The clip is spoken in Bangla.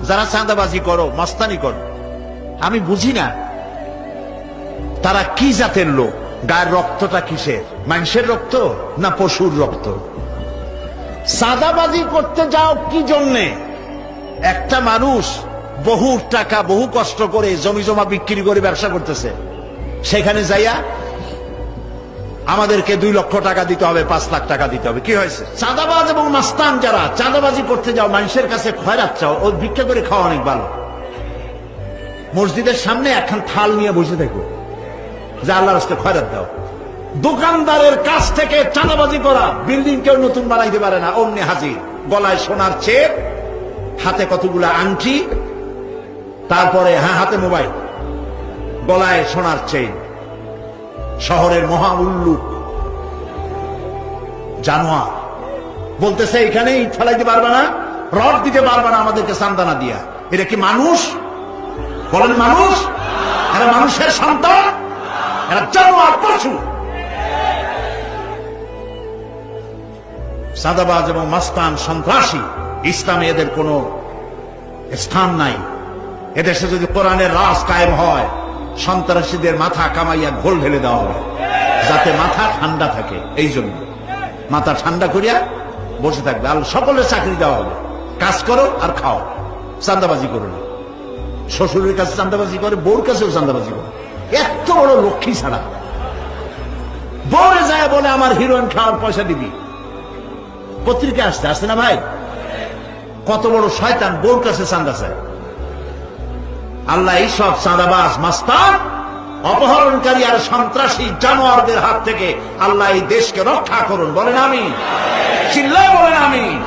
যারা চাঁদাবাজি করো, মাস্তানি করো, আমি বুঝি না তারা কি জাতের লোক। গায়ের রক্তটা কিসের? মানুষের রক্ত না পশুর রক্ত? চাঁদাবাজি করতে যাও কি জন্যে? একটা মানুষ বহু টাকা বহু কষ্ট করে জমি জমা বিক্রি করে ব্যবসা করতেছে, সেখানে যাইয়া আমাদেরকে 2 লক্ষ টাকা দিতে হবে, 5 লাখ টাকা দিতে হবে। কি হয়েছে? চাঁদাবাজ এবং মাস্তান যারা চাঁদাবাজি করতে যাও, মানুষের কাছে খয়রাত চাও, ও ভিক্ষা করে খাওয়া অনেক ভালো। মসজিদের সামনে একখান থাল নিয়ে বসে থাকো, যে আল্লাহর রাস্তায় খয়রাত দাও। দোকানদারের কাছ থেকে চাঁদাবাজি করা, বিল্ডিং কেউ নতুন বানাইতে পারে না, অমনি হাজির। গলায় সোনার চেক, হাতে কতগুলা আংটি, তারপরে হাতে মোবাইল, গলায় সোনার চেইন। শহরের মহা উল্লুক জানোয়ার বলতেছে এখানে ইট ফেলাইতে পারবে না, রড দিতে পারবে না আমাদেরকে চান্দানা দিয়া। এটা কি মানুষ? বলেন মানুষ? এরা মানুষের সন্তান? এরা জানোয়ার, পশু। চাঁদাবাজ এবং মাস্তান সন্ত্রাসী, ইসলামে এদের কোনো স্থান নাই। এদেশে যদি কোরআনের রাজ কায়েম হয়, সন্ত্রাসীদের মাথা কামাইয়া ঘোল ঢেলে দেওয়া হবে, যাতে মাথা ঠান্ডা থাকে। এই জন্য মাথা ঠান্ডা করিয়া বসে থাকবে। আর সকলের চাকরি দেওয়া হবে, কাজ করো আর খাও, চাঁদাবাজি করো না। শ্বশুরের কাছে চাঁদাবাজি করে, বউর কাছেও চাঁদাবাজি করে। এত বড় লক্ষ্মী ছাড়া বউরে যায় বলে আমার হিরোইন খাওয়ার পয়সা দিবি। পত্রিকা আসছে না ভাই? কত বড় শয়তান, বউর কাছে চাঁদা চায়। আল্লাহ এইসব চাঁদাবাজ, মাস্তান, অপহরণকারী আর সন্ত্রাসী জানোয়ারদের হাত থেকে আল্লাহ এই দেশকে রক্ষা করুন। বলেন আমিন। চিল্লায় বলেন আমিন।